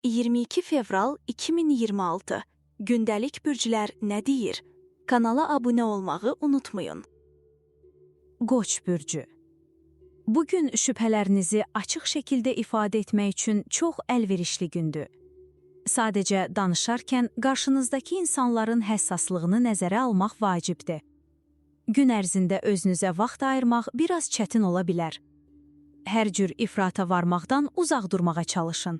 22 fevral 2026. Gündəlik bürclər nə deyir? Kanala abunə olmağı unutmayın. Qoç bürcü. Bugün şübhələrinizi açıq şəkildə ifadə etmək üçün çox əlverişli gündür. Sadəcə danışarkən qarşınızdakı insanların həssaslığını nəzərə almaq vacibdir. Gün ərzində özünüzə vaxt ayırmaq biraz çətin ola bilər. Hər cür ifrata varmaqdan uzaq durmağa çalışın.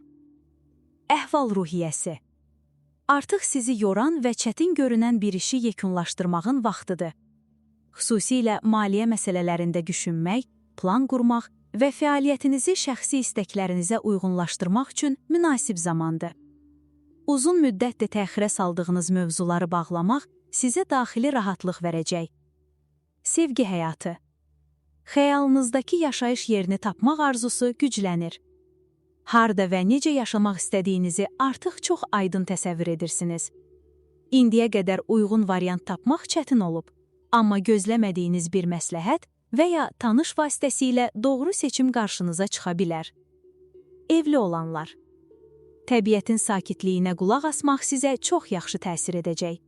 Əhval-ruhiyyəsi. Artıq sizi yoran və çətin görünən bir işi yekunlaşdırmağın vaxtıdır. Xüsusilə maliyyə məsələlərində düşünmək, plan qurmaq və fəaliyyətinizi şəxsi istəklərinizə uyğunlaşdırmaq üçün münasib zamandır. Uzun müddətdə təxirə saldığınız mövzuları bağlamaq sizə daxili rahatlıq verəcək. Sevgi həyatı. Xəyalınızdakı yaşayış yerini tapmaq arzusu güclənir. Harda və necə yaşamaq istədiyinizi artıq çox aydın təsəvvür edirsiniz. İndiyə qədər uyğun variant tapmaq çətin olub, amma gözləmədiyiniz bir məsləhət və ya tanış vasitəsilə doğru seçim qarşınıza çıxa bilər. Evli olanlar. Təbiətin sakitliyinə qulaq asmaq sizə çox yaxşı təsir edəcək.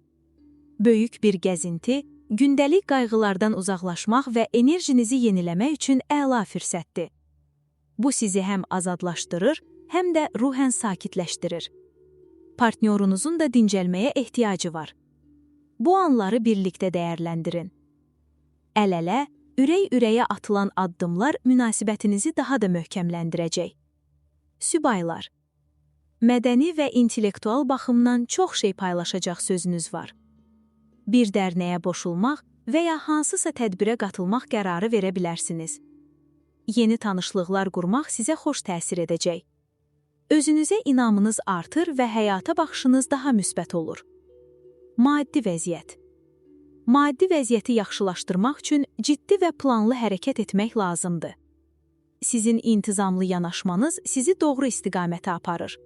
Böyük bir gəzinti, gündəlik qayğılardan uzaqlaşmaq və enerjinizi yeniləmək üçün əla fürsətdir. Bu sizi həm azadlaşdırır, həm də ruhən sakitləşdirir. Partnyorunuzun da dincəlməyə ehtiyacı var. Bu anları birlikdə dəyərləndirin. Əl-ələ, ürək-ürəyə atılan addımlar münasibətinizi daha da möhkəmləndirəcək. Sübaylar. Mədəni və intellektual baxımdan çox şey paylaşacaq sözünüz var. Bir dərnəyə qoşulmaq və ya hansısa tədbirə qatılmaq qərarı verə bilərsiniz. Yeni tanışlıqlar qurmaq sizə xoş təsir edəcək. Özünüzə inamınız artır və həyata baxışınız daha müsbət olur. Maddi vəziyyət. Maddi vəziyyəti yaxşılaşdırmaq üçün ciddi və planlı hərəkət etmək lazımdır. Sizin intizamlı yanaşmanız sizi doğru istiqamətə aparır.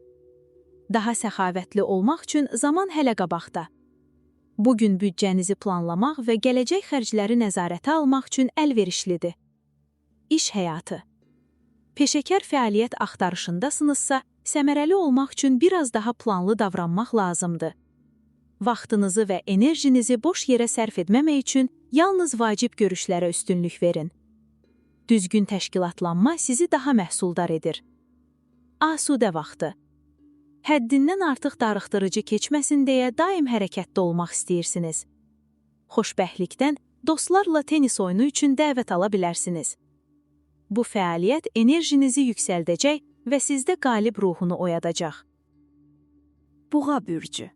Daha səxavətli olmaq üçün zaman hələ qabaqda. Bugün büdcənizi planlamaq və gələcək xərcləri nəzarətə almaq üçün əlverişlidir. İş həyatı. Peşəkar fəaliyyət axtarışındasınızsa, səmərəli olmaq üçün biraz daha planlı davranmaq lazımdır. Vaxtınızı və enerjinizi boş yerə sərf etməmək üçün yalnız vacib görüşlərə üstünlük verin. Düzgün təşkilatlanma sizi daha məhsuldar edir. Asudə vaxtı. Həddindən artıq darıxdırıcı keçməsin deyə daim hərəkətdə olmaq istəyirsiniz. Xoşbəxtlikdən dostlarla tenis oyunu üçün dəvət ala bilərsiniz. Bu fəaliyyət enerjinizi yüksəldəcək və sizdə qalib ruhunu oyadacaq. Buğa bürcü.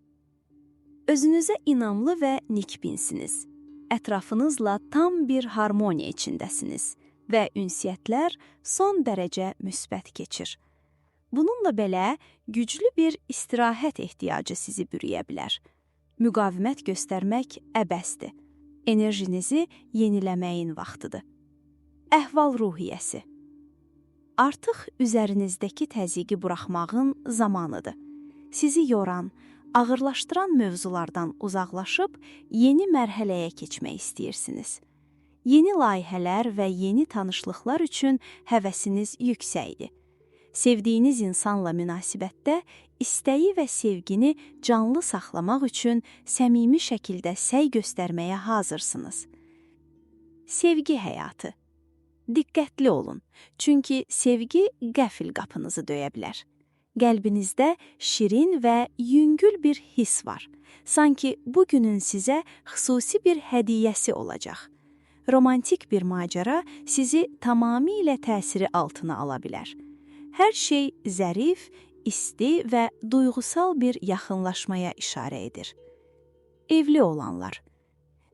Özünüzə inamlı və nikbinsiniz. Ətrafınızla tam bir harmoniya içindəsiniz və ünsiyyətlər son dərəcə müsbət keçir. Bununla belə, güclü bir istirahət ehtiyacı sizi bürüyə bilər. Müqavimət göstərmək əbəsdir. Enerjinizi yeniləməyin vaxtıdır. Əhval-ruhiyyəsi. Artıq üzərinizdəki təzyiqi buraxmağın zamanıdır. Sizi yoran, ağırlaşdıran mövzulardan uzaqlaşıb yeni mərhələyə keçmək istəyirsiniz. Yeni layihələr və yeni tanışlıqlar üçün həvəsiniz yüksəkdir. Sevdiyiniz insanla münasibətdə istəyi və sevgini canlı saxlamaq üçün səmimi şəkildə səy göstərməyə hazırsınız. Sevgi həyatı. Diqqətli olun, çünki sevgi qəfil qapınızı döyə bilər. Qəlbinizdə şirin və yüngül bir his var. Sanki bugünün sizə xüsusi bir hədiyyəsi olacaq. Romantik bir macəra sizi tamamilə təsiri altına ala bilər. Hər şey zərif, isti və duyğusal bir yaxınlaşmaya işarə edir. Evli olanlar.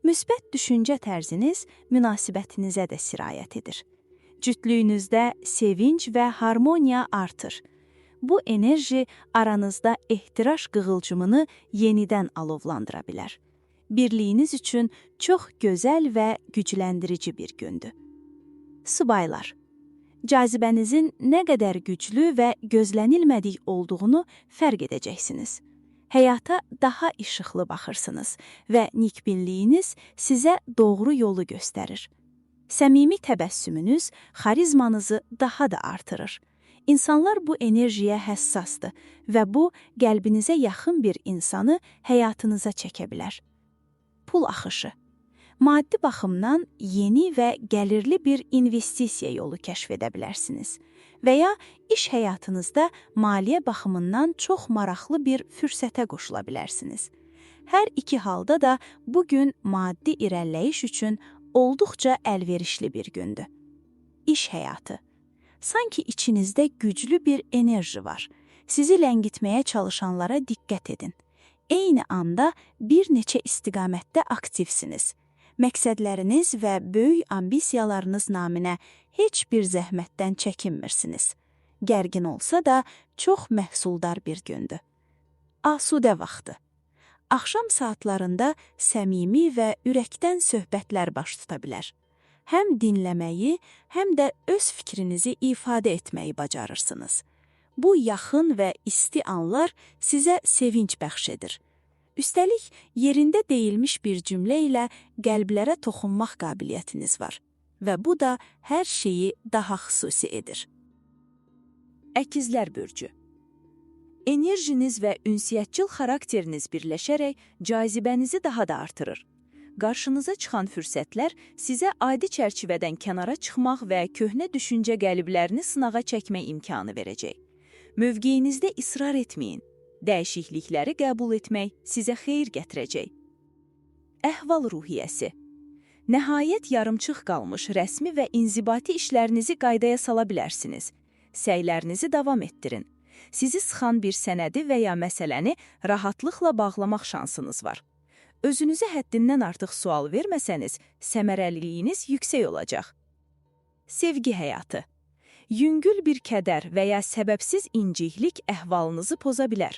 Müsbət düşüncə tərziniz münasibətinizə də sirayət edir. Cütlüyünüzdə sevinc və harmoniya artır. Bu enerji aranızda ehtiraş qığılcımını yenidən alovlandıra bilər. Birliyiniz üçün çox gözəl və gücləndirici bir gündür. Subaylar. Cazibənizin nə qədər güclü və gözlənilmədik olduğunu fərq edəcəksiniz. Həyata daha işıqlı baxırsınız və nikbinliyiniz sizə doğru yolu göstərir. Səmimi təbəssümünüz xarizmanızı daha da artırır. İnsanlar bu enerjiyə həssasdır və bu, qəlbinizə yaxın bir insanı həyatınıza çəkə bilər. Pul axışı. Maddi baxımdan yeni və gəlirli bir investisiya yolu kəşf edə bilərsiniz və ya iş həyatınızda maliyyə baxımından çox maraqlı bir fürsətə qoşula bilərsiniz. Hər iki halda da bu gün maddi irəliləyiş üçün olduqca əlverişli bir gündür. İş həyatı. Sanki içinizdə güclü bir enerji var. Sizi ləngitməyə çalışanlara diqqət edin. Eyni anda bir neçə istiqamətdə aktivsiniz. Məqsədləriniz və böyük ambisiyalarınız naminə heç bir zəhmətdən çəkinmirsiniz. Gərgin olsa da çox məhsuldar bir gündür. Asudə vaxtı. Axşam saatlarında səmimi və ürəkdən söhbətlər baş tuta bilər. Həm dinləməyi, həm də öz fikrinizi ifadə etməyi bacarırsınız. Bu yaxın və isti anlar sizə sevinç bəxş edir. Üstəlik, yerində deyilmiş bir cümlə ilə qəlblərə toxunmaq qabiliyyətiniz var və bu da hər şeyi daha xüsusi edir. Əkizlər bürcü. Enerjiniz və ünsiyyətçil xarakteriniz birləşərək cazibənizi daha da artırır. Qarşınıza çıxan fürsətlər sizə adi çərçivədən kənara çıxmaq və köhnə düşüncə qəliblərini sınağa çəkmək imkanı verəcək. Mövqeyinizdə israr etməyin. Dəyişiklikləri qəbul etmək sizə xeyir gətirəcək. Əhval-ruhiyyəsi. Nəhayət yarımçıq qalmış rəsmi və inzibati işlərinizi qaydaya sala bilərsiniz. Səylərinizi davam etdirin. Sizi sıxan bir sənədi və ya məsələni rahatlıqla bağlamaq şansınız var. Özünüzə həddindən artıq sual verməsəniz, səmərəliliyiniz yüksək olacaq. Sevgi həyatı. Yüngül bir kədər və ya səbəbsiz inciklik əhvalınızı poza bilər.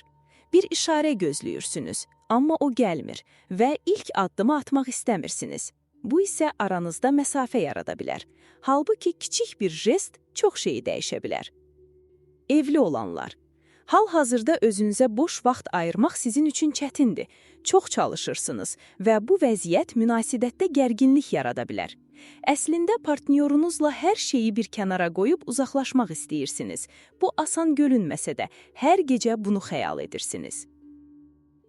Bir işarə gözləyirsiniz, amma o gəlmir və ilk addımı atmaq istəmirsiniz. Bu isə aranızda məsafə yarada bilər. Halbuki kiçik bir jest çox şeyi dəyişə bilər. Evli olanlar. Hal-hazırda özünüzə boş vaxt ayırmaq sizin üçün çətindir. Çox çalışırsınız və bu vəziyyət münasibətdə gərginlik yarada bilər. Əslində partnyorunuzla hər şeyi bir kənara qoyub uzaqlaşmaq istəyirsiniz. Bu asan görünməsə də hər gecə bunu xəyal edirsiniz.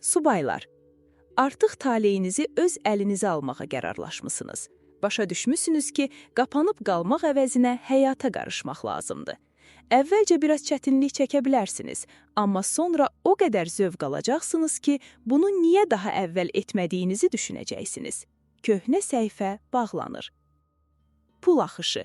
Subaylar. Artıq taleyinizi öz əlinizə almağa qərarlaşmısınız. Başa düşmüsünüz ki, qapanıb qalmaq əvəzinə həyata qarışmaq lazımdır. Əvvəlcə biraz çətinlik çəkə bilərsiniz, amma sonra o qədər zövq alacaqsınız ki, bunu niyə daha əvvəl etmədiyinizi düşünəcəksiniz. Köhnə səhifə bağlanır. Pul axışı.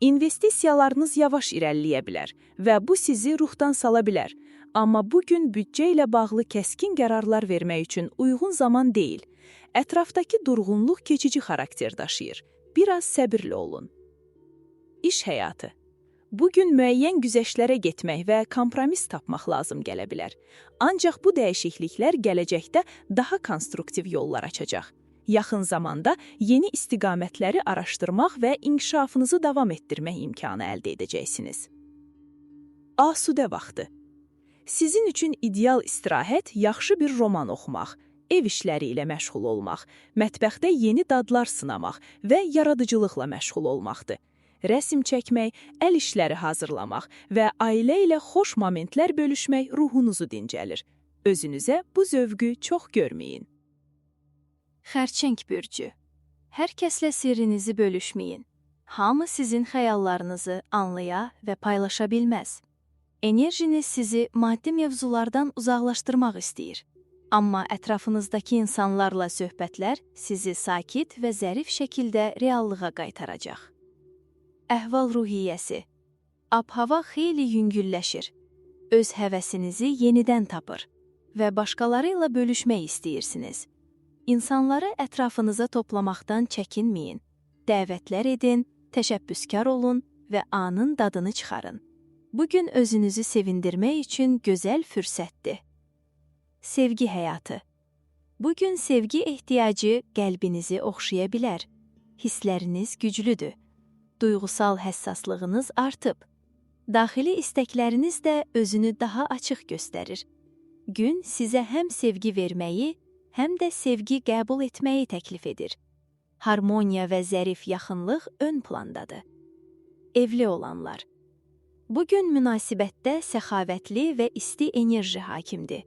İnvestisiyalarınız yavaş irəliləyə bilər və bu sizi ruhdan sala bilər. Amma bugün büdcə ilə bağlı kəskin qərarlar vermək üçün uyğun zaman deyil. Ətrafdakı durğunluq keçici xarakter daşıyır. Biraz səbirli olun. İş həyatı. Bugün müəyyən güzəştlərə getmək və kompromis tapmaq lazım gələ bilər. Ancaq bu dəyişikliklər gələcəkdə daha konstruktiv yollar açacaq. Yaxın zamanda yeni istiqamətləri araşdırmaq və inkişafınızı davam etdirmək imkanı əldə edəcəksiniz. Asudə vaxtı. Sizin üçün ideal istirahət yaxşı bir roman oxumaq, ev işləri ilə məşğul olmaq, mətbəxdə yeni dadlar sınamaq və yaradıcılıqla məşğul olmaqdır. Rəsm çəkmək, əl işləri hazırlamaq və ailə ilə xoş momentlər bölüşmək ruhunuzu dincəlir. Özünüzə bu zövqü çox görməyin. Xərçəng bürcü. Hər kəslə sirrinizi bölüşməyin. Hamı sizin xəyallarınızı anlaya və paylaşa bilməz. Enerjiniz sizi maddi mövzulardan uzaqlaşdırmaq istəyir. Amma ətrafınızdakı insanlarla söhbətlər sizi sakit və zərif şəkildə reallığa qaytaracaq. Əhval-ruhiyyəsi. Ab-hava xeyli yüngülləşir. Öz həvəsinizi yenidən tapır və başqaları ilə bölüşmək istəyirsiniz. İnsanları ətrafınıza toplamaqdan çəkinməyin. Dəvətlər edin, təşəbbüskar olun və anın dadını çıxarın. Bugün özünüzü sevindirmək üçün gözəl fürsətdir. Sevgi həyatı. Bugün sevgi ehtiyacı qəlbinizi oxşaya bilər. Hissləriniz güclüdür. Duyğusal həssaslığınız artıb. Daxili istəkləriniz də özünü daha açıq göstərir. Gün sizə həm sevgi verməyi, həm də sevgi qəbul etməyi təklif edir. Harmoniya və zərif yaxınlıq ön plandadır. Evli olanlar. Bugün münasibətdə səxavətli və isti enerji hakimdir.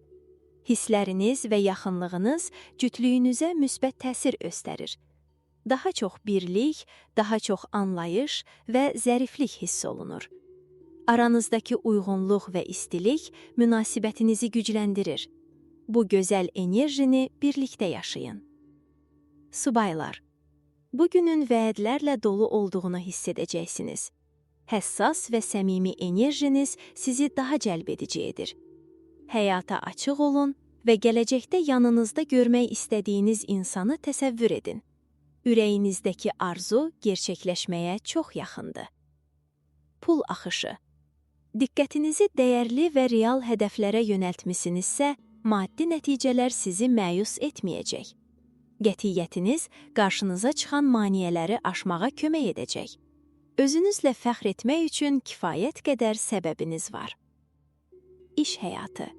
Hissləriniz və yaxınlığınız cütlüyünüzə müsbət təsir göstərir. Daha çox birlik, daha çox anlayış və zəriflik hiss olunur. Aranızdakı uyğunluq və istilik münasibətinizi gücləndirir. Bu gözəl enerjini birlikdə yaşayın. Subaylar, bugünün vədlərlə dolu olduğunu hiss edəcəksiniz. Həssas və səmimi enerjiniz sizi daha cəlb edici edir. Həyata açıq olun və gələcəkdə yanınızda görmək istədiyiniz insanı təsəvvür edin. Ürəyinizdəki arzu gerçəkləşməyə çox yaxındır. Pul axışı. Diqqətinizi dəyərli və real hədəflərə yönəltmisinizsə, maddi nəticələr sizi məyus etməyəcək. Qətiyyətiniz qarşınıza çıxan maneələri aşmağa kömək edəcək. Özünüzlə fəxr etmək üçün kifayət qədər səbəbiniz var. İş həyatı.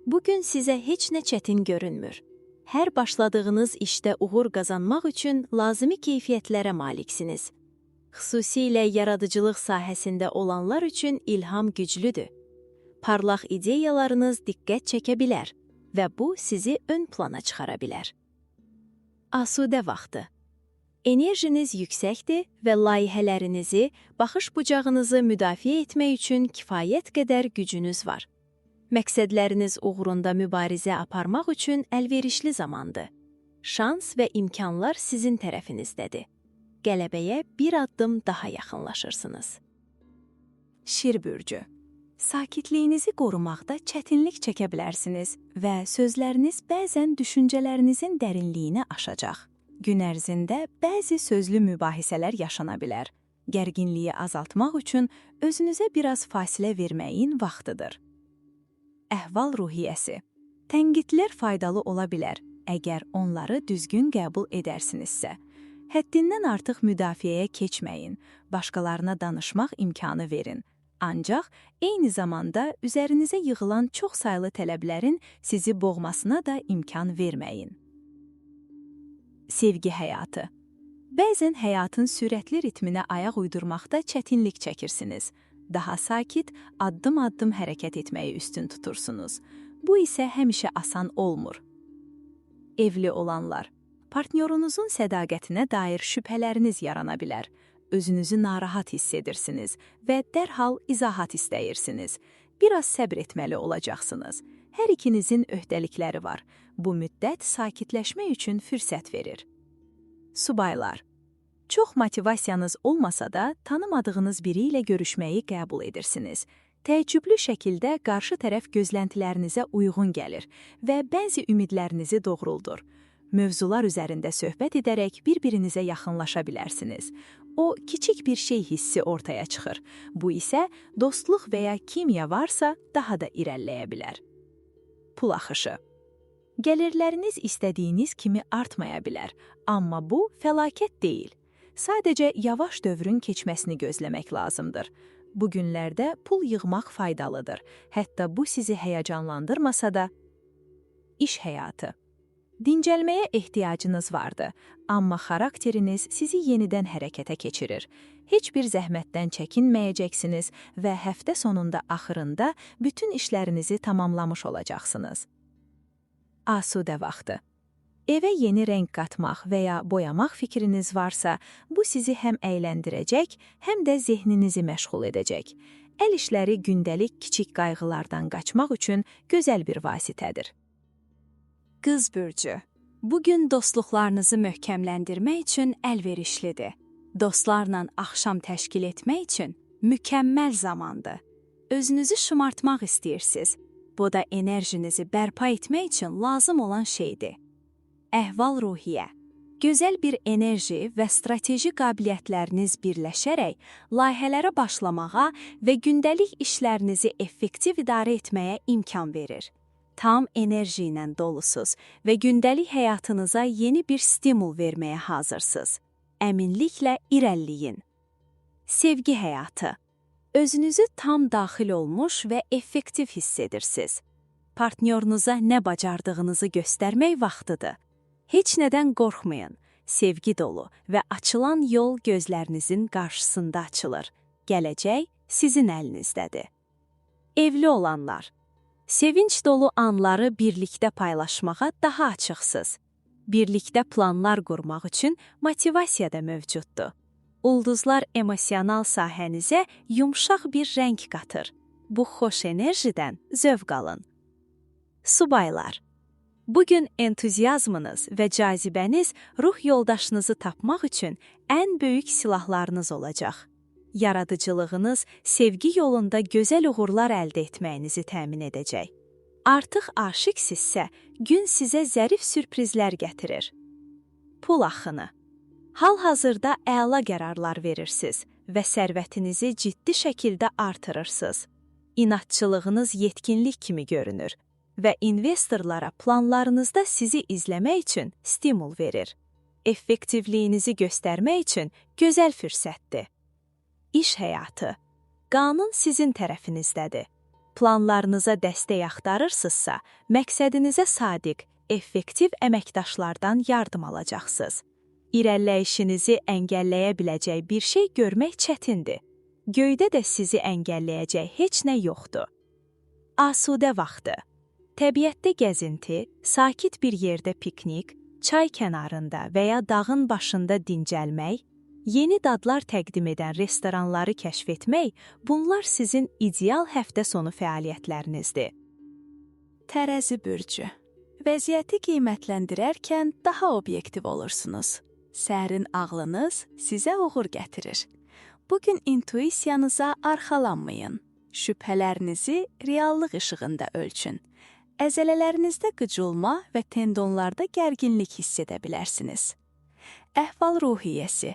Bugün sizə heç nə çətin görünmür. Hər başladığınız işdə uğur qazanmaq üçün lazımi keyfiyyətlərə maliksiniz. Xüsusilə yaradıcılıq sahəsində olanlar üçün ilham güclüdür. Parlaq ideyalarınız diqqət çəkə bilər və bu sizi ön plana çıxara bilər. Asudə vaxtı. Enerjiniz yüksəkdir və layihələrinizi, baxış bucağınızı müdafiə etmək üçün kifayət qədər gücünüz var. Məqsədləriniz uğrunda mübarizə aparmaq üçün əlverişli zamandır. Şans və imkanlar sizin tərəfinizdədir. Qələbəyə bir addım daha yaxınlaşırsınız. Şir bürcü. Sakitliyinizi qorumaqda çətinlik çəkə bilərsiniz və sözləriniz bəzən düşüncələrinizin dərinliyini aşacaq. Gün ərzində bəzi sözlü mübahisələr yaşana bilər. Gərginliyi azaltmaq üçün özünüzə biraz fasilə verməyin vaxtıdır. Əhval-ruhiyyəsi. Tənqidlər faydalı ola bilər, əgər onları düzgün qəbul edərsinizsə. Həddindən artıq müdafiəyə keçməyin, başqalarına danışmaq imkanı verin. Ancaq eyni zamanda üzərinizə yığılan çox saylı tələblərin sizi boğmasına da imkan verməyin. Sevgi həyatı. Bəzən həyatın sürətli ritminə ayaq uydurmaqda çətinlik çəkirsiniz. Daha sakit, addım-addım hərəkət etməyi üstün tutursunuz. Bu isə həmişə asan olmur. Evli olanlar. Partnyorunuzun sədaqətinə dair şübhələriniz yarana bilər. Özünüzü narahat hiss edirsiniz və dərhal izahat istəyirsiniz. Biraz səbr etməli olacaqsınız. Hər ikinizin öhdəlikləri var. Bu müddət sakitləşmək üçün fürsət verir. Subaylar. Çox motivasiyanız olmasa da, tanımadığınız biri ilə görüşməyi qəbul edirsiniz. Təəccüblü şəkildə qarşı tərəf gözləntilərinizə uyğun gəlir və bəzi ümidlərinizi doğruldur. Mövzular üzərində söhbət edərək bir-birinizə yaxınlaşa bilərsiniz. O, kiçik bir şey hissi ortaya çıxır. Bu isə dostluq və ya kimya varsa daha da irəliləyə bilər. Pul axışı. Gəlirləriniz istədiyiniz kimi artmaya bilər, amma bu fəlakət deyil. Sadəcə yavaş dövrün keçməsini gözləmək lazımdır. Bu günlərdə pul yığmaq faydalıdır. Hətta bu sizi həyəcanlandırmasa da. İş həyatı. Dincəlməyə ehtiyacınız vardı, amma xarakteriniz sizi yenidən hərəkətə keçirir. Heç bir zəhmətdən çəkinməyəcəksiniz və həftə sonunda axırında bütün işlərinizi tamamlamış olacaqsınız. Asudə vaxtı. Evə yeni rəng qatmaq və ya boyamaq fikriniz varsa, bu sizi həm əyləndirəcək, həm də zehninizi məşğul edəcək. Əl işləri gündəlik kiçik qayğılardan qaçmaq üçün gözəl bir vasitədir. Qız bürcü. Bugün dostluqlarınızı möhkəmləndirmək üçün əlverişlidir. Dostlarla axşam təşkil etmək üçün mükəmməl zamandır. Özünüzü şımartmaq istəyirsiniz. Bu da enerjinizi bərpa etmək üçün lazım olan şeydir. Əhval-ruhiyyə. Gözəl bir enerji və strateji qabiliyyətləriniz birləşərək layihələrə başlamağa və gündəlik işlərinizi effektiv idarə etməyə imkan verir. Tam enerji ilə dolusuz və gündəlik həyatınıza yeni bir stimul verməyə hazırsınız. Əminliklə irəliləyin. Sevgi həyatı. Özünüzü tam daxil olmuş və effektiv hiss edirsiniz. Partnyorunuza nə bacardığınızı göstərmək vaxtıdır. Heç nədən qorxmayın. Sevgi dolu və açılan yol gözlərinizin qarşısında açılır. Gələcək sizin əlinizdədir. Evli olanlar, sevinç dolu anları birlikdə paylaşmağa daha açıqsınız. Birlikdə planlar qurmaq üçün motivasiya da mövcuddur. Ulduzlar emosional sahənizə yumşaq bir rəng qatır. Bu xoş enerjidən zövq alın. Subaylar, bugün entuziazmınız və cazibəniz ruh yoldaşınızı tapmaq üçün ən böyük silahlarınız olacaq. Yaradıcılığınız sevgi yolunda gözəl uğurlar əldə etməyinizi təmin edəcək. Artıq aşiqsizsə, gün sizə zərif sürprizlər gətirir. Pul axını. Hal-hazırda əla qərarlar verirsiniz və sərvətinizi ciddi şəkildə artırırsınız. İnadçılığınız yetkinlik kimi görünür və investorlara planlarınızda sizi izləmək üçün stimul verir. Effektivliyinizi göstərmək üçün gözəl fürsətdir. İş həyatı. Qanun sizin tərəfinizdədir. Planlarınıza dəstək axtarırsınızsa, məqsədinizə sadiq, effektiv əməkdaşlardan yardım alacaqsınız. İrəliləyişinizi əngəlləyə biləcək bir şey görmək çətindir. Göydə də sizi əngəlləyəcək heç nə yoxdur. Asudə vaxtı. Təbiətdə gəzinti, sakit bir yerdə piknik, çay kənarında və ya dağın başında dincəlmək, yeni dadlar təqdim edən restoranları kəşf etmək, bunlar sizin ideal həftə sonu fəaliyyətlərinizdir. Tərəzi bürcü. Vəziyyəti qiymətləndirərkən daha obyektiv olursunuz. Sərin ağlınız sizə uğur gətirir. Bugün intuisiyanıza arxalanmayın. Şübhələrinizi reallıq işığında ölçün. Əzələlərinizdə qıcılma və tendonlarda gərginlik hiss edə bilərsiniz. Əhval-ruhiyyəsi.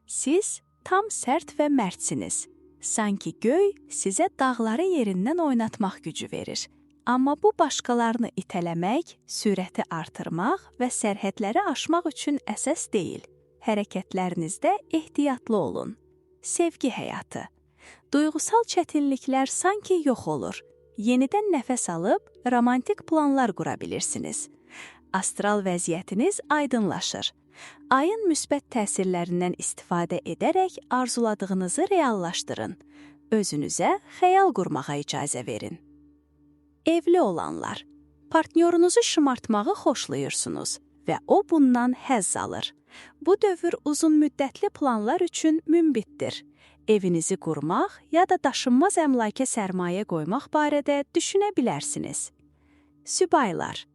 Siz tam sərt və mərdsiniz. Sanki göy sizə dağları yerindən oynatmaq gücü verir. Amma bu başqalarını itələmək, sürəti artırmaq və sərhədləri aşmaq üçün əsas deyil. Hərəkətlərinizdə ehtiyatlı olun. Sevgi həyatı. Duyğusal çətinliklər sanki yox olur. Yenidən nəfəs alıb, romantik planlar qura bilirsiniz. Astral vəziyyətiniz aydınlaşır. Ayın müsbət təsirlərindən istifadə edərək arzuladığınızı reallaşdırın. Özünüzə xəyal qurmağa icazə verin. Evli olanlar, partnyorunuzu şımartmağı xoşlayırsınız və o bundan həzz alır. Bu dövr uzun müddətli planlar üçün münbitdir. Evinizi qurmaq ya da daşınmaz əmlaka sərmayə qoymaq barədə düşünə bilərsiniz. Sübaylar,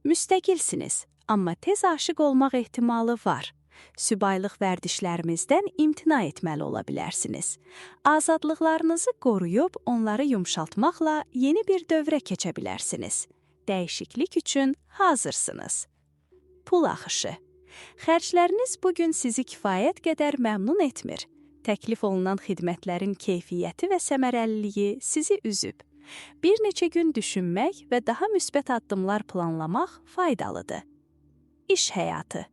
müstəqilsiniz, amma tez aşiq olmaq ehtimalı var. Sübaylıq vərdişlərimizdən imtina etməli ola bilərsiniz. Azadlıqlarınızı qoruyub, onları yumşaltmaqla yeni bir dövrə keçə bilərsiniz. Dəyişiklik üçün hazırsınız. Pul axışı. Xərcləriniz bugün sizi kifayət qədər məmnun etmir. Təklif olunan xidmətlərin keyfiyyəti və səmərəliliyi sizi üzüb. Bir neçə gün düşünmək və daha müsbət addımlar planlamaq faydalıdır. İş həyatı.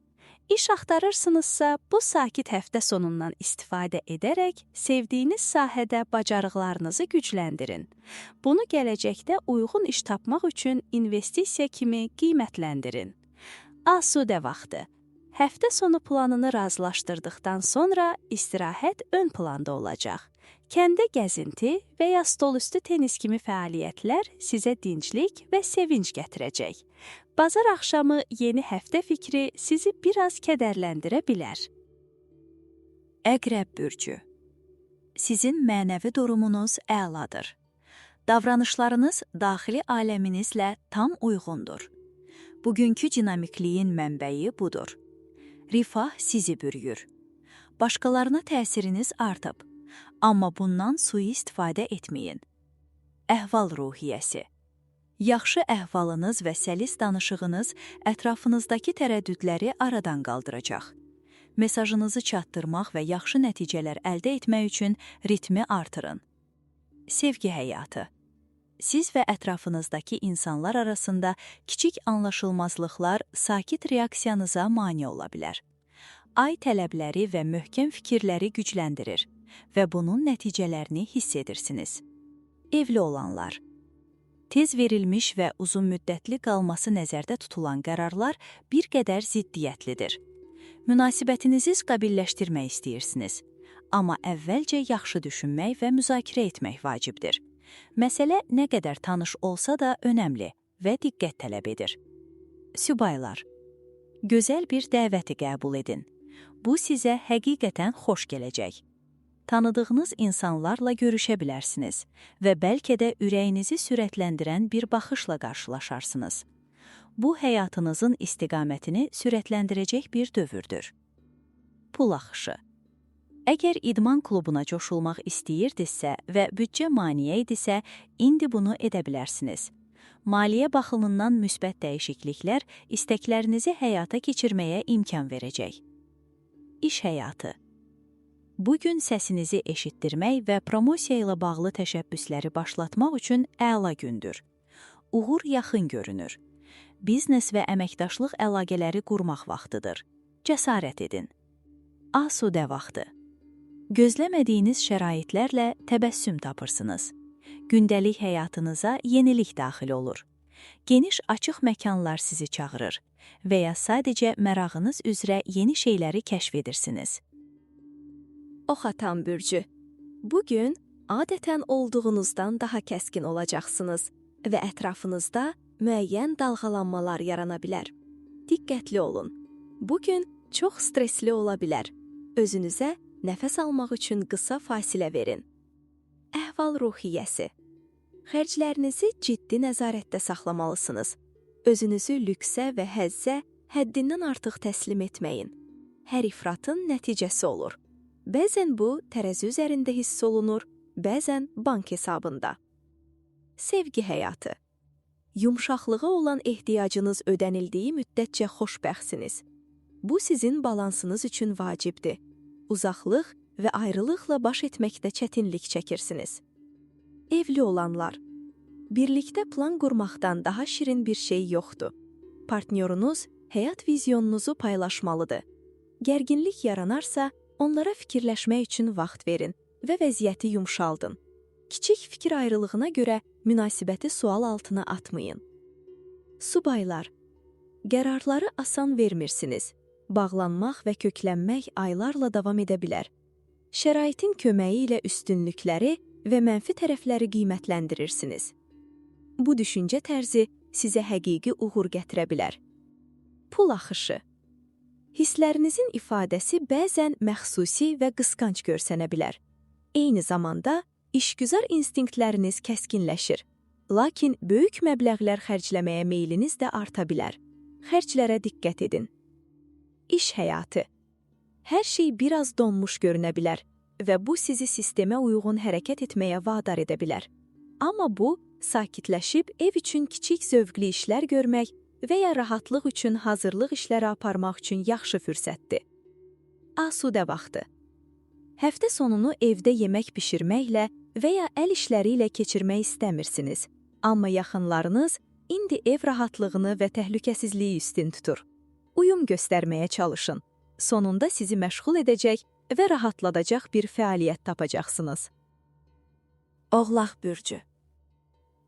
İş axtarırsınızsa, bu sakit həftə sonundan istifadə edərək sevdiyiniz sahədə bacarıqlarınızı gücləndirin. Bunu gələcəkdə uyğun iş tapmaq üçün investisiya kimi qiymətləndirin. Asudə vaxtı. Həftə sonu planını razılaşdırdıqdan sonra istirahət ön planda olacaq. Kəndə gəzinti və ya stolüstü tenis kimi fəaliyyətlər sizə dinclik və sevinc gətirəcək. Bazar axşamı yeni həftə fikri sizi biraz kədərləndirə bilər. Əqrəb bürcü. Sizin mənəvi durumunuz əladır. Davranışlarınız daxili aləminizlə tam uyğundur. Bugünkü dinamikliyin mənbəyi budur. Rifah sizi bürüyür. Başqalarına təsiriniz artıb, amma bundan sui-istifadə etməyin. Əhval-ruhiyyəsi. Yaxşı əhvalınız və səlis danışığınız ətrafınızdakı tərəddüdləri aradan qaldıracaq. Mesajınızı çatdırmaq və yaxşı nəticələr əldə etmək üçün ritmi artırın. Sevgi həyatı. Siz və ətrafınızdakı insanlar arasında kiçik anlaşılmazlıqlar sakit reaksiyanıza mane ola bilər. Ay tələbləri və möhkəm fikirləri gücləndirir və bunun nəticələrini hiss edirsiniz. Evli olanlar. Tez verilmiş və uzun müddətli qalması nəzərdə tutulan qərarlar bir qədər ziddiyyətlidir. Münasibətinizi stabilləşdirmək istəyirsiniz. Amma əvvəlcə yaxşı düşünmək və müzakirə etmək vacibdir. Məsələ nə qədər tanış olsa da önəmli və diqqət tələb edir. Sübaylar, gözəl bir dəvəti qəbul edin. Bu sizə həqiqətən xoş gələcək. Tanıdığınız insanlarla görüşə bilərsiniz və bəlkə də ürəyinizi sürətləndirən bir baxışla qarşılaşarsınız. Bu, həyatınızın istiqamətini sürətləndirəcək bir dövrdür. Pul axışı. Əgər idman klubuna coşulmaq istəyirdinizsə və büdcə maneə idisə, indi bunu edə bilərsiniz. Maliyyə baxımından müsbət dəyişikliklər istəklərinizi həyata keçirməyə imkan verəcək. İş həyatı. Bugün səsinizi eşitdirmək və promosiya ilə bağlı təşəbbüsləri başlatmaq üçün əla gündür. Uğur yaxın görünür. Biznes və əməkdaşlıq əlaqələri qurmaq vaxtıdır. Cəsarət edin. Asudə vaxtı. Gözləmədiyiniz şəraitlərlə təbəssüm tapırsınız. Gündəlik həyatınıza yenilik daxil olur. Geniş açıq məkanlar sizi çağırır və ya sadəcə marağınız üzrə yeni şeyləri kəşf edirsiniz. Ox atan bürcü. Bugün adətən olduğunuzdan daha kəskin olacaqsınız və ətrafınızda müəyyən dalğalanmalar yarana bilər. Diqqətli olun. Bugün çox stresli ola bilər. Özünüzə nəfəs almaq üçün qısa fasilə verin. Əhval-ruhiyyəsi. Xərclərinizi ciddi nəzarətdə saxlamalısınız. Özünüzü lüksə və həzzə həddindən artıq təslim etməyin. Hər ifratın nəticəsi olur. Bəzən bu, tərəzi üzərində hiss olunur, bəzən bank hesabında. Sevgi həyatı. Yumşaqlığa olan ehtiyacınız ödənildiyi müddətcə xoşbəxtsiniz. Bu, sizin balansınız üçün vacibdir. Uzaqlıq və ayrılıqla baş etməkdə çətinlik çəkirsiniz. Evli olanlar. Birlikdə plan qurmaqdan daha şirin bir şey yoxdur. Partnyorunuz həyat vizyonunuzu paylaşmalıdır. Gərginlik yaranarsa, onlara fikirləşmək üçün vaxt verin və vəziyyəti yumşaldın. Kiçik fikir ayrılığına görə münasibəti sual altına atmayın. Subaylar, qərarları asan vermirsiniz. Bağlanmaq və köklənmək aylarla davam edə bilər. Şəraitin köməyi ilə üstünlükləri və mənfi tərəfləri qiymətləndirirsiniz. Bu düşüncə tərzi sizə həqiqi uğur gətirə bilər. Pul axışı. Hisslərinizin ifadəsi bəzən məxsusi və qısqanc görsənə bilər. Eyni zamanda işgüzar instinktləriniz kəskinləşir. Lakin böyük məbləğlər xərcləməyə meyliniz də arta bilər. Xərclərə diqqət edin. İş həyatı. Hər şey biraz donmuş görünə bilər və bu sizi sistemə uyğun hərəkət etməyə vadar edə bilər. Amma bu, sakitləşib ev üçün kiçik zövqlü işlər görmək və ya rahatlıq üçün hazırlıq işləri aparmaq üçün yaxşı fürsətdir. Asudə vaxtı. Həftə sonunu evdə yemək bişirməklə və ya əl işləri ilə keçirmək istəmirsiniz. Amma yaxınlarınız indi ev rahatlığını və təhlükəsizliyi üstün tutur. Uyum göstərməyə çalışın. Sonunda sizi məşğul edəcək və rahatladacaq bir fəaliyyət tapacaqsınız. Oğlaq bürcü.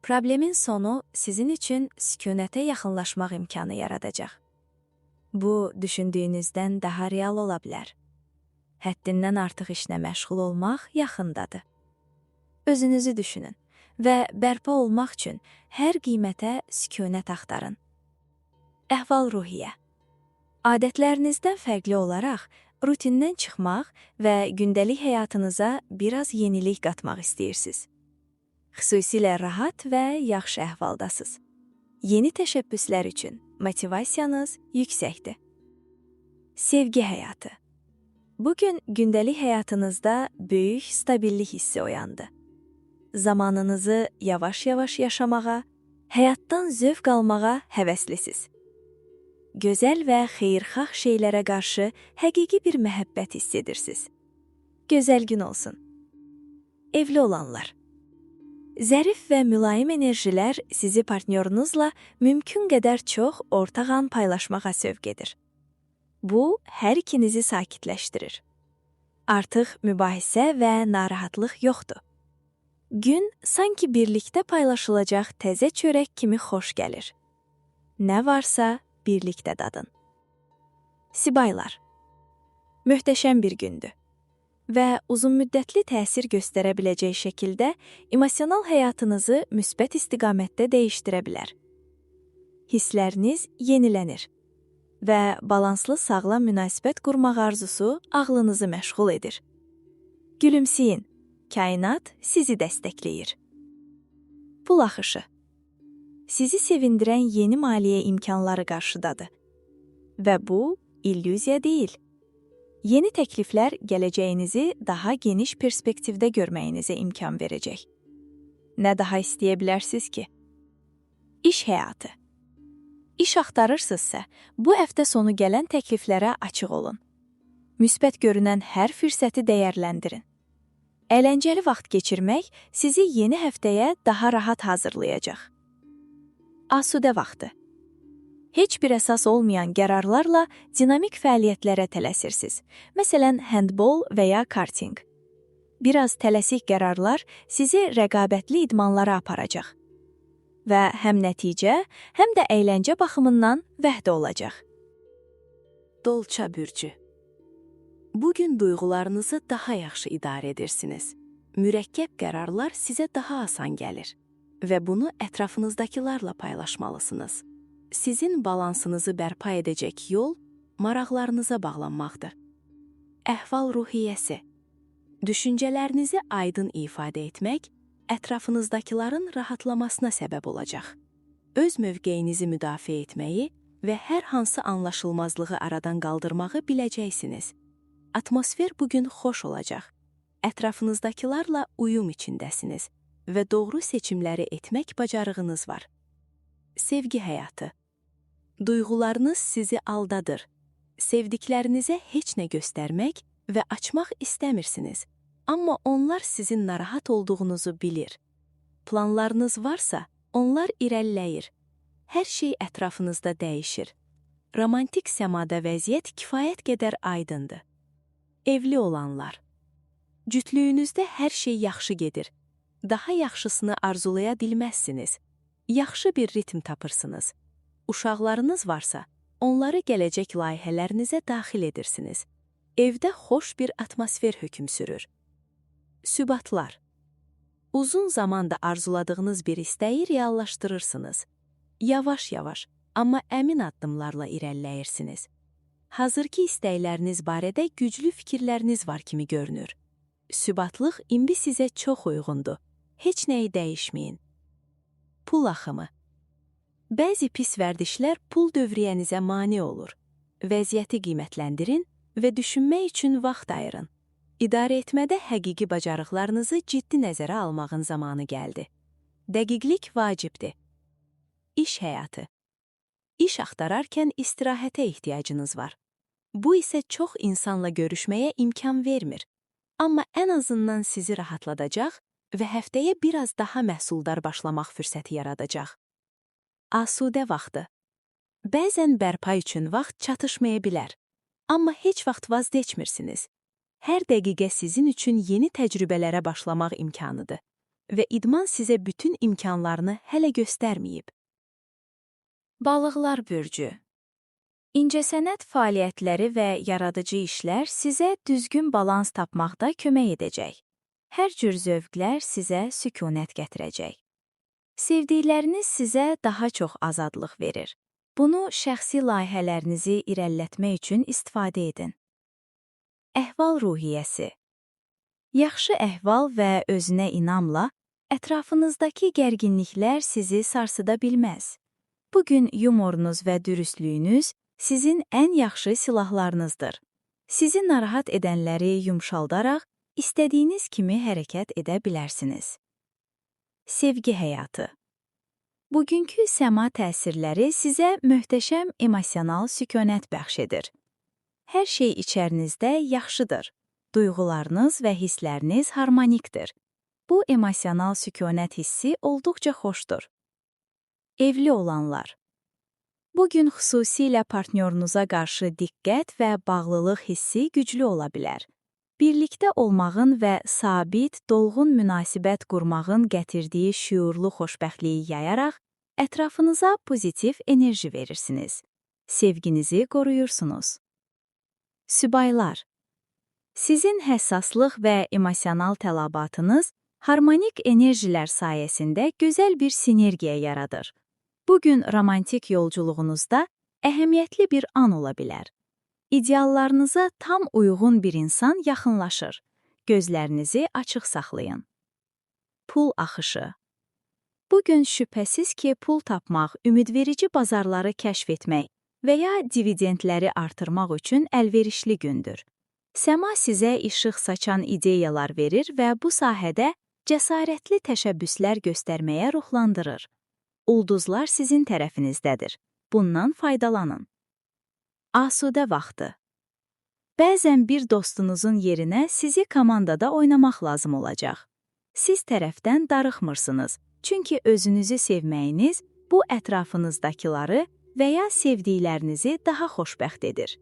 Problemin sonu sizin üçün sükunətə yaxınlaşmaq imkanı yaradacaq. Bu, düşündüyünüzdən daha real ola bilər. Həddindən artıq işlə məşğul olmaq yaxındadır. Özünüzü düşünün və bərpa olmaq üçün hər qiymətə sükunət axtarın. Əhval-ruhiyyə. Adətlərinizdən fərqli olaraq, rutindən çıxmaq və gündəlik həyatınıza biraz yenilik qatmaq istəyirsiniz. Xüsusilə rahat və yaxşı əhvaldasınız. Yeni təşəbbüslər üçün motivasiyanız yüksəkdir. Sevgi həyatı. Bugün gündəlik həyatınızda böyük stabillik hissi oyandı. Zamanınızı yavaş-yavaş yaşamağa, həyatdan zövq almağa həvəslisiniz. Gözəl və xeyirxah şeylərə qarşı həqiqi bir məhəbbət hiss edirsiniz. Gözəl gün olsun. Evli olanlar. Zərif və mülayim enerjilər sizi partnyorunuzla mümkün qədər çox ortaq an paylaşmağa sövq edir. Bu, hər ikinizi sakitləşdirir. Artıq mübahisə və narahatlıq yoxdur. Gün sanki birlikdə paylaşılacaq təzə çörək kimi xoş gəlir. Nə varsa birlikdə dadın. Sibaylar. Möhtəşəm bir gündür. və uzunmüddətli təsir göstərə biləcək şəkildə emosional həyatınızı müsbət istiqamətdə dəyişdirə bilər. Hissləriniz yenilənir və balanslı sağlam münasibət qurmaq arzusu ağlınızı məşğul edir. Gülümsəyin, kainat sizi dəstəkləyir. Pul axışı. Sizi sevindirən yeni maliyyə imkanları qarşıdadır. Və bu, illüziya deyil. Yeni təkliflər gələcəyinizi daha geniş perspektivdə görməyinizə imkan verəcək. Nə daha istəyə bilərsiniz ki? İş həyatı. İş axtarırsınızsa, bu həftə sonu gələn təkliflərə açıq olun. Müsbət görünən hər fürsəti dəyərləndirin. Əyləncəli vaxt keçirmək sizi yeni həftəyə daha rahat hazırlayacaq. Asudə vaxtı. Heç bir əsas olmayan qərarlarla dinamik fəaliyyətlərə tələsirsiniz. Məsələn, handbol və ya karting. Biraz tələsik qərarlar sizi rəqabətli idmanlara aparacaq. Və həm nəticə, həm də əyləncə baxımından vəhdə olacaq. Dolça bürcü. Bugün duyğularınızı daha yaxşı idarə edirsiniz. Mürəkkəb qərarlar sizə daha asan gəlir və bunu ətrafınızdakılarla paylaşmalısınız. Sizin balansınızı bərpa edəcək yol maraqlarınıza bağlanmaqdır. Əhval-ruhiyyəsi. Düşüncələrinizi aydın ifadə etmək ətrafınızdakıların rahatlamasına səbəb olacaq. Öz mövqeyinizi müdafiə etməyi və hər hansı anlaşılmazlığı aradan qaldırmağı biləcəksiniz. Atmosfer bugün xoş olacaq. Ətrafınızdakılarla uyum içindəsiniz və doğru seçimləri etmək bacarığınız var. Sevgi həyatı. Duyğularınız sizi aldadır. Sevdiklərinizə heç nə göstərmək və açmaq istəmirsiniz. Amma onlar sizin narahat olduğunuzu bilir. Planlarınız varsa, onlar irəliləyir. Hər şey ətrafınızda dəyişir. Romantik səmada vəziyyət kifayət qədər aydındır. Evli olanlar. Cütlüyünüzdə hər şey yaxşı gedir. Daha yaxşısını arzulaya bilməzsiniz. Yaxşı bir ritm tapırsınız. Uşaqlarınız varsa, onları gələcək layihələrinizə daxil edirsiniz. Evdə xoş bir atmosfer hökm sürür. Sübatlar. Uzun zamanda arzuladığınız bir istəyi reallaşdırırsınız. Yavaş-yavaş, amma əmin addımlarla irəliləyirsiniz. Hazırki istəkləriniz barədə güclü fikirləriniz var kimi görünür. Sübatlıq indi sizə çox uyğundur. Heç nəyi dəyişməyin. Pul axımı. Bəzi pis vərdişlər pul dövriyyənizə mane olur. Vəziyyəti qiymətləndirin və düşünmək üçün vaxt ayırın. İdarə etmədə həqiqi bacarıqlarınızı ciddi nəzərə almağın zamanı gəldi. Dəqiqlik vacibdir. İş həyatı. İş axtararkən istirahətə ehtiyacınız var. Bu isə çox insanla görüşməyə imkan vermir. Amma ən azından sizi rahatladacaq və həftəyə biraz daha məhsuldar başlamaq fürsəti yaradacaq. Asudə vaxtı. Bəzən bərpa üçün vaxt çatışmaya bilər. Amma heç vaxt vaz keçmirsiniz. Hər dəqiqə sizin üçün yeni təcrübələrə başlamaq imkanıdır və idman sizə bütün imkanlarını hələ göstərməyib. Balıqlar bürcü. İncəsənət fəaliyyətləri və yaradıcı işlər sizə düzgün balans tapmaqda kömək edəcək. Hər cür zövqlər sizə sükunət gətirəcək. Sevdikləriniz sizə daha çox azadlıq verir. Bunu şəxsi layihələrinizi irəlilətmək üçün istifadə edin. Əhval-ruhiyyəsi. Yaxşı əhval və özünə inamla ətrafınızdakı gərginliklər sizi sarsıda bilməz. Bugün yumorunuz və dürüstlüyünüz sizin ən yaxşı silahlarınızdır. Sizi narahat edənləri yumşaldaraq istədiyiniz kimi hərəkət edə bilərsiniz. Sevgi həyatı. Bugünkü səma təsirləri sizə möhtəşəm emosional sükunət bəxş edir. Hər şey içərinizdə yaxşıdır. Duyğularınız və hissləriniz harmonikdir. Bu emosional sükunət hissi olduqca xoşdur. Evli olanlar. Bugün xüsusilə partnyorunuza qarşı diqqət və bağlılıq hissi güclü ola bilər. Birlikdə olmağın və sabit, dolğun münasibət qurmağın gətirdiyi şüurlu xoşbəxtliyi yayaraq, ətrafınıza pozitiv enerji verirsiniz. Sevginizi qoruyursunuz. Sübaylar. Sizin həssaslıq və emosional tələbatınız harmonik enerjilər sayəsində gözəl bir sinergiya yaradır. Bugün romantik yolculuğunuzda əhəmiyyətli bir an ola bilər. İdeallarınıza tam uyğun bir insan yaxınlaşır. Gözlərinizi açıq saxlayın. Pul axışı. Bugün şübhəsiz ki, pul tapmaq, ümidverici bazarları kəşf etmək və ya dividendləri artırmaq üçün əlverişli gündür. Səma sizə işıq saçan ideyalar verir və bu sahədə cəsarətli təşəbbüslər göstərməyə ruhlandırır. Ulduzlar sizin tərəfinizdədir. Bundan faydalanın. Asudə vaxtı. Bəzən bir dostunuzun yerinə sizi komandada oynamaq lazım olacaq. Siz tərəfdən darıxmırsınız, çünki özünüzü sevməyiniz bu ətrafınızdakıları və ya sevdiklərinizi daha xoşbəxt edir.